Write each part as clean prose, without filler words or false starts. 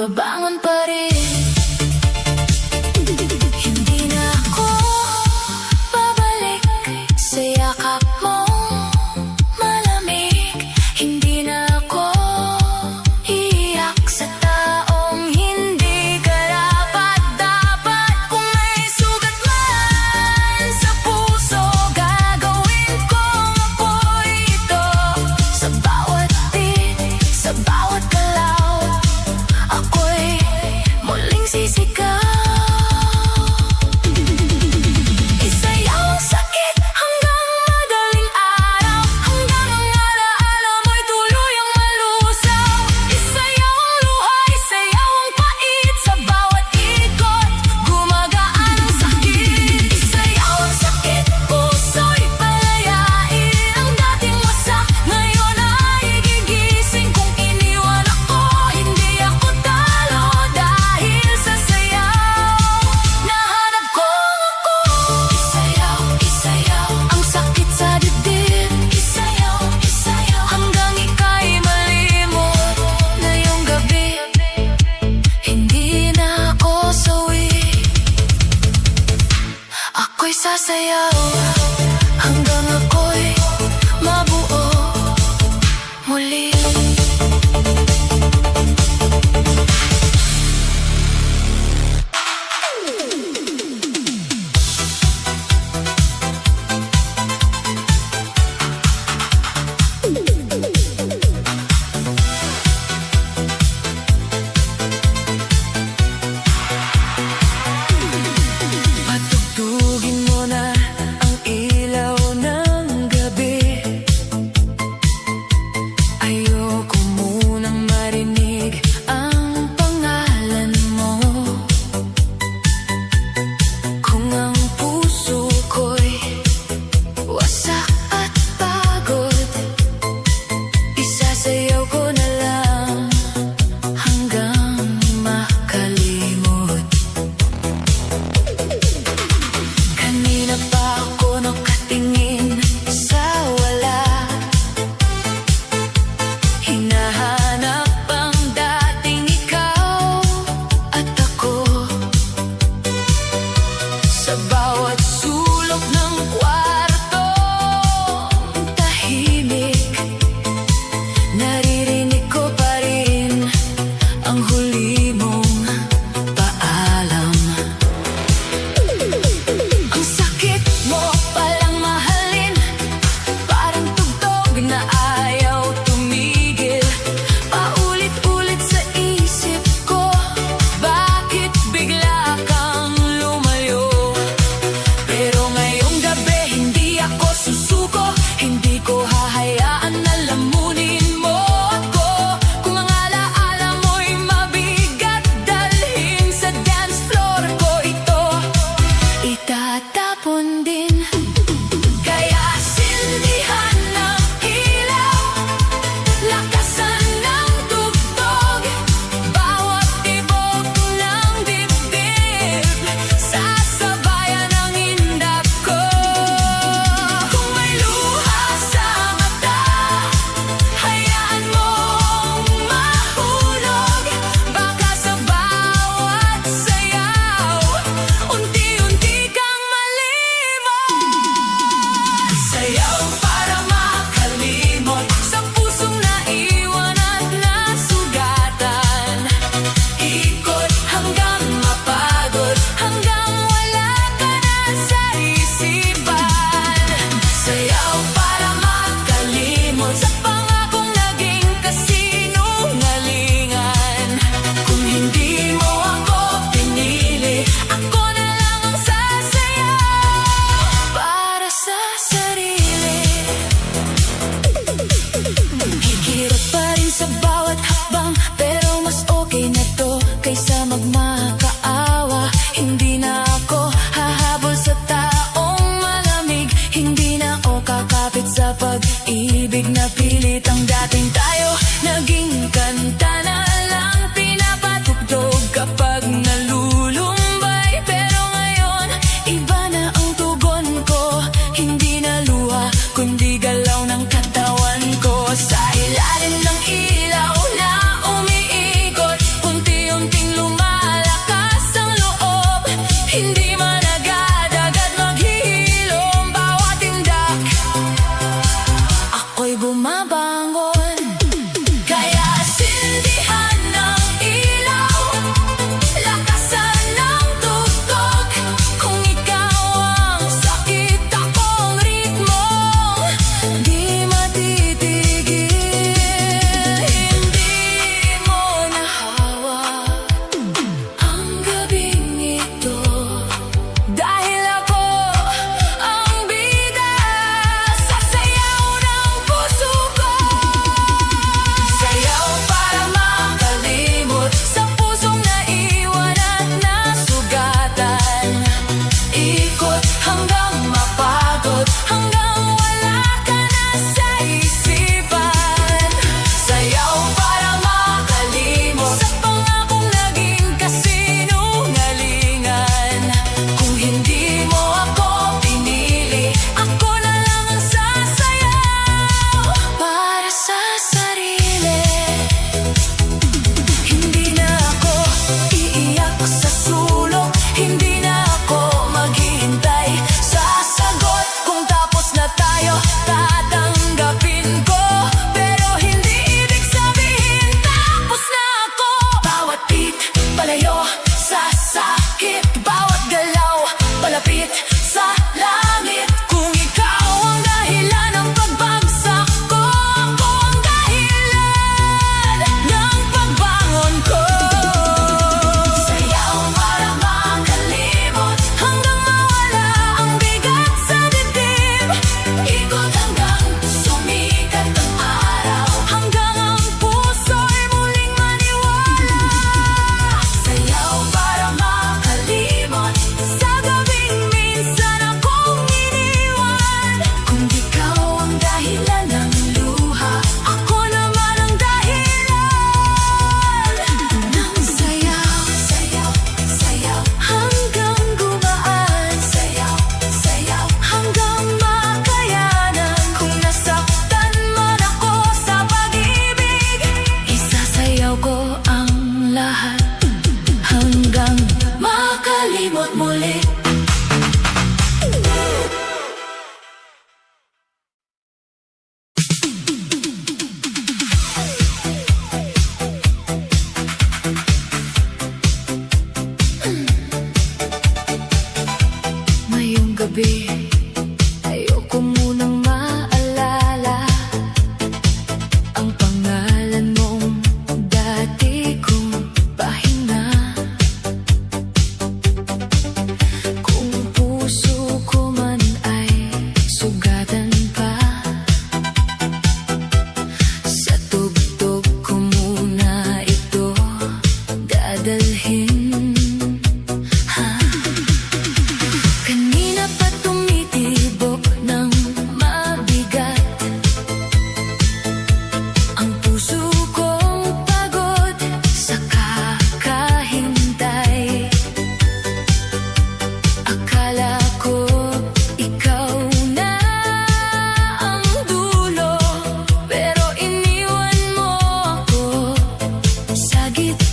bumabangon pa rin. Hindi na ako babalik sa yakap mong malamig. Hindi na ako iiyak sa taong hindi karapat-dapat. Kung may sugat man sa puso, gagawin kong apoy ito. Sa bawat tinig, sa bawat galaw, ako'y muling sisigaw. Isayaw ang sakit hanggang madaling araw, hanggang ang alaala mo'y tuluyang malusaw. Isayaw ang luha, isayaw ang pait, sa bawat ikot gumagaan ang sakit. Isayaw ang sakit, puso'y palayain. Ang dating wasak ngayon ay gigising. Kung iniwan ako, hindi ako talo dahil sa sayaw. Nahanap ko ako. Isayaw, isayaw ang sakit sa dibdib. Isayaw, isayaw hanggang ika'y malimot. Ngayong gabi, hindi na ako sawi. Ako'y sasayaw hanggang ako'y mabuo muli. Patugtugin mo na ang ilaw ng gabi. Ayoko munang marinig ang pangalan mo. Kung ang puso ko'y wasak at pagod, isasayaw ko na lang hanggang makalimot. Kanina pa ako nakatingin sa wala, hinahanap ang dating ikaw at ako. Sa bawat sulok ng kwarto, tahimik, naririnig ko pa rin ang huli mong paalam. Ang sakit mo palang mahalin, parang tugtog na ayaw tumigil. Paulit-ulit sa isip ko, bakit bigla kang lumayo? Pero ngayong gabi, hindi ako susuko. Hindi ko hahayaan na lamunin mo ako. Kung ang alaala mo'y mabigat,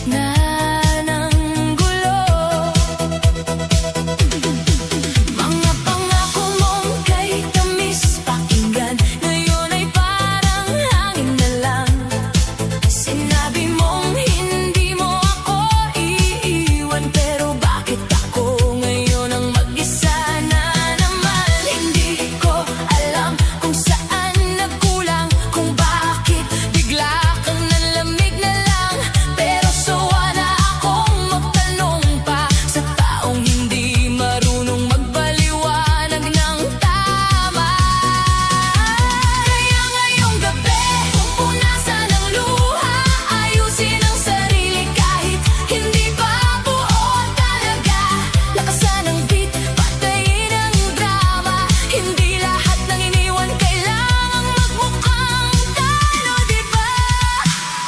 gitna ng gulo. Mga pangako mong kay tamis pakinggan, ngayon ay parang hangin na lang. Sinabi mong hindi mo ako iiwan, pero bakit ako ngayon ang mag-isa na naman? Hindi ko alam kung saan nagkulang, kung bakit bigla kang nalamig na lang. Pero sawa na akong magtanong pa sa taong hindi marunong magpaliwanag ng tama. Kaya ngayong gabi, pupunasan ang luha, ayusin ang sarili kahit hindi pa buo talaga. Lakasan ang beat, patayin ang drama, hindi lahat ng iniwan kailangang magmukhang talo, diba?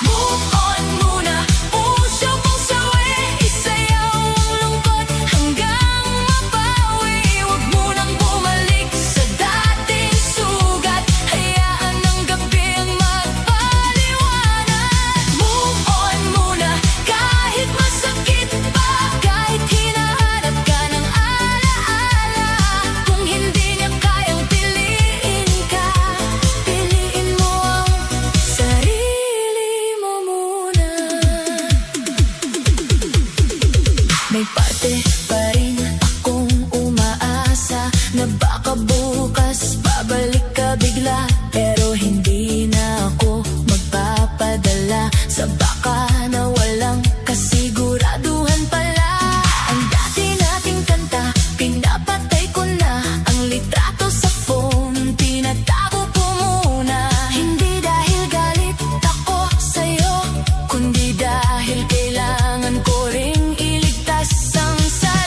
Move on muna, puso mong sawi, isayaw ang lungkot hanggang mabawi. Huwag munang bumalik sa dating sugat, hayaan ang gabi ang magpaliwanag. Move on muna, kahit masakit pa, kahit hinahanap ka ng alaala. Kung hindi niya kayang piliin ka, piliin mo ang sarili mo muna. May parte pa rin akong umaasa na baka bukas babalik ka bigla, pero hindi na ako magpapadala sa baka na walang kasiguraduhan pala. Ang dati nating kanta, pinapatay ko na. Ang litrato sa phone, pinatago ko muna. Hindi dahil galit ako sa'yo, kundi dahil kailangan ko ring iligtas ang sarili.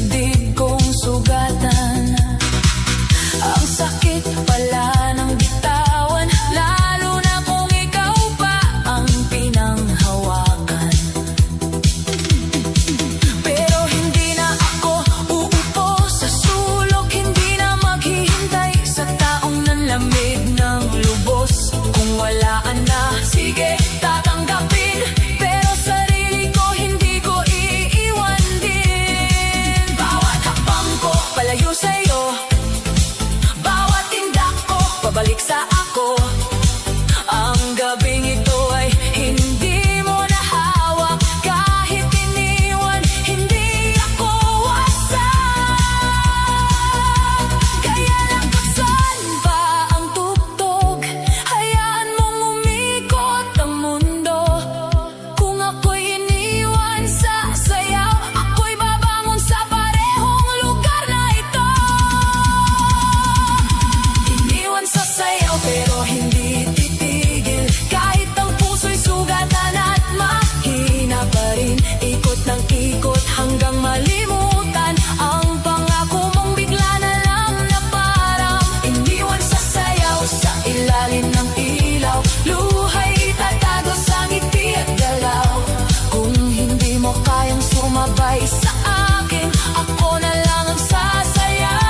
dibdib kong sugatan. Ang sakit pala ng bitawan, lalo na kung ikaw pa ang pinanghawakan. Pero hindi na ako uupo sa sulok, hindi na maghihintay sa taong nanlamig ng lubos. Kung walaan na, sige, tatanggapin. Pero sarili ko, hindi ko iiwan din. Bawat hakbang ko, palayo sa'yo. Bawat tindak ko, pabalik sa ako. Ang gabing ito ay hindi mo na hawak. Kahit iniwan, hindi ako wasak. Kaya lakasan pa ang tugtog, hayaan mong umikot ang mundo. Kung ako'y iniwan sa sayaw, ako'y babangon sa parehong lugar na ito. Iniwan sa sayaw pero hindi titigil. Kahit ang puso'y sugatan at mahina pa rin. Ikot ng ikot hanggang malimutan ang pangako mong bigla na lang na parang iniwan sa sayaw. Sa ilalim ng ilaw, luhay itatago sa ngiti at galaw. Kung hindi mo kayang sumabay sa akin, ako na lang ang sasayaw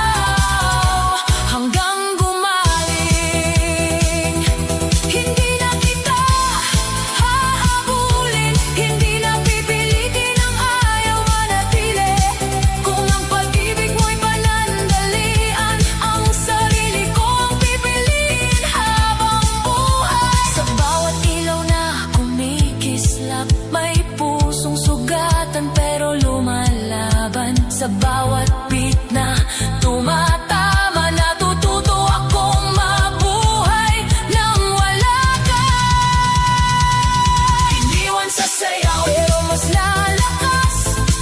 hanggang gumaling. Hindi na kita hahabulin, hindi na pipilitin ang ayaw manatili. Kung ang pag-ibig mo'y panandalian, ang sarili ko ang pipiliin habang buhay. Sa bawat ilaw na kumikislap, may pusong sugatan pero lumalaban. Sa bawat beat na tumatama, natututo akong mabuhay nang wala ka. Iniwan sa sayaw pero mas lalakas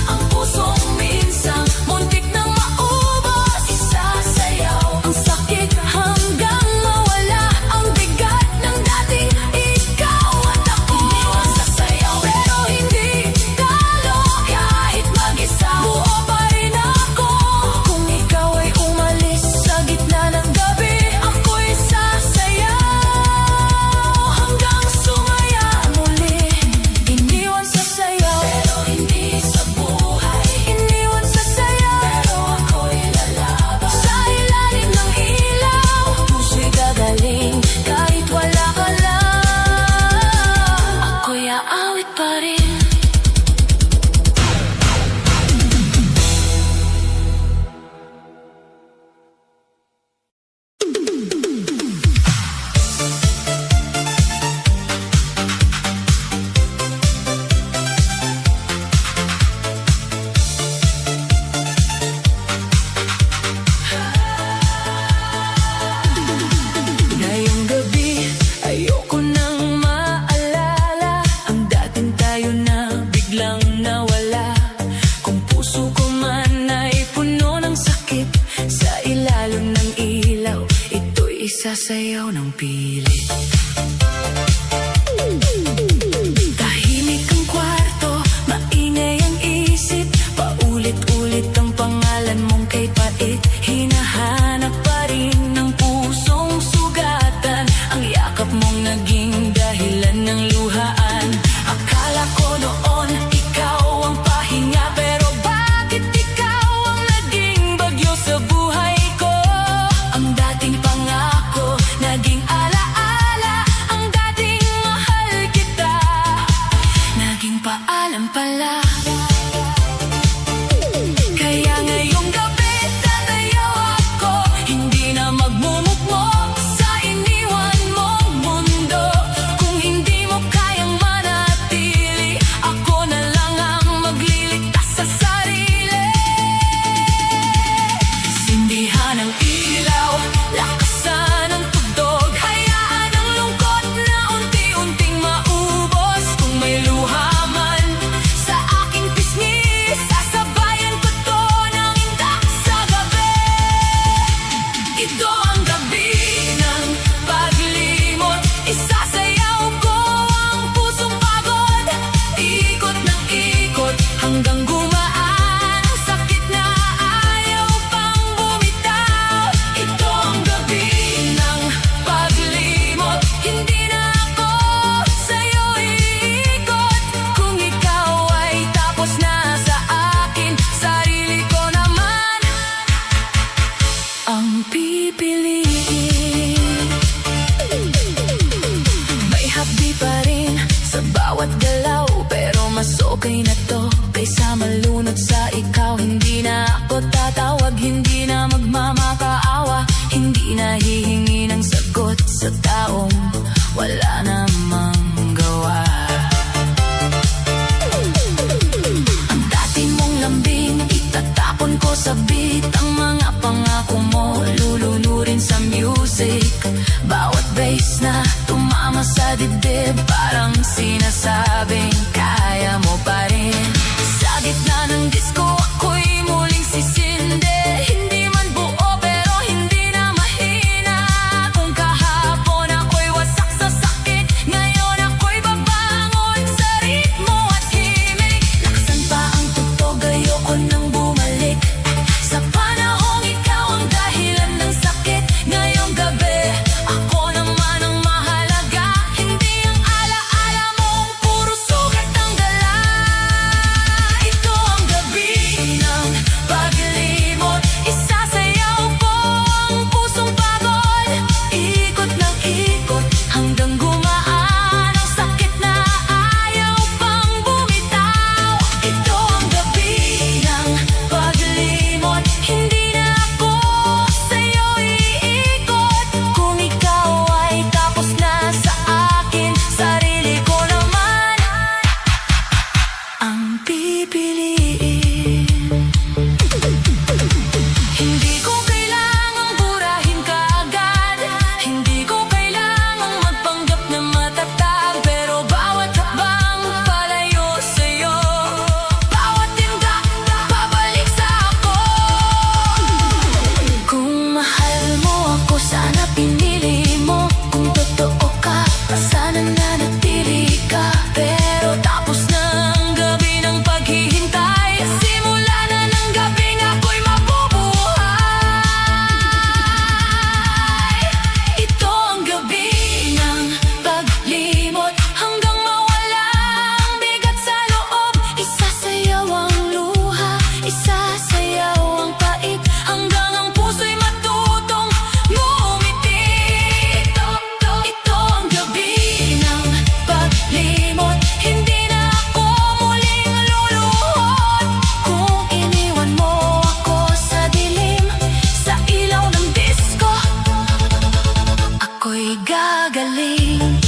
ang pusong minsan muntik nang maubos. Isasayaw ang sakit hanggang mawala ang bigat ng dating ikaw at ako. Iniwan sa sayaw pero hindi talo. Kahit mag-isa, buo pa rin ako. Kung ikaw ay umalis sa gitna ng gabi, ako'y sasayaw hanggang sumaya muli. Iniwan sa sayaw pero hindi sa buhay. Iniwan sa sayaw pero ako'y lalaban. Sa ilalim ng ilaw, puso'y gagaling. Kahit wala ka lang, ako'y aawit pa rin. Ngayong gabi, ayoko nang maalala ang dating tayo na biglang nawala. Kung puso ko man ay puno ng sakit, sa ilalim ng ilaw, ito'y isasayaw ng pilit. Tahimik ang kwarto, maingay ang isip, paulit-ulit ang pangalan mong kay pait. Hinahanap pa rin ng pusong sugatan, ang yakap mong naging dahilan ng luhaan. Akala ko noon ikaw ang pahinga, pero bakit ikaw ang naging bagyo sa buhay ko? Ang dating pangako naging alaala. okay na to kaysa malunod sa ikaw. Hindi na ako tatawag, hindi na magmamakaawa, hindi na hihingi ng sagot sa taong wala namang gawa. Ang dati mong lambing itatapon ko sa beat. Ang mga pangako mo lulunurin sa music. Bawat bass na tumama sa dibdib, parang sinasabing kaya mo pa rin. Sa gitna ng disco ako'y muling sisindi. Hindi man buo pero hindi na mahina. Kung kahapon ako'y wasak sa sakit, ngayon ako'y babangon sa ritmo at himig. Laksan pa ang tugtog, ayoko nang bumalik sa panahong ikaw ang dahilan ng sakit. Ngayong gabi ako naman ang mahalaga, hindi ang alaala mong puro sugat ang dala. Ito ang gabi ng paglimot, isasayaw ko ang pusong pagod. Ikot ng ikot hanggang gumaan ang sakit na ayaw pang bumitaw. Ito ang gabi ng paglimot, hindi na ako sa'yo iikot. Kung ikaw ay tapos na sa akin, sarili ko naman ang pipiliin. Hindi ko kailangang burahin ka agad, hindi ko kailangang magpanggap na matatag. Pero bawat hakbang palayo sa'yo, bawat tindak pabalik sa ako. Kung mahal mo ako, sana pinili mo. Kung totoo ka, sana nanatili ka. Pero tapos na ang gabi ng paghihintay, simula na ng gabing ako'y mabubuhay. Ito ang gabi ng paglimot, hanggang mawala ang bigat sa loob. Isasayaw ang luha, isasayaw ang pait, hanggang ang puso'y matutong ngumiti. Ito ang gabi ng paglimot, hindi na ako muling luluhod. Kung iniwan mo ako sa dilim, sa ilaw ng disco, ako'y gagaling.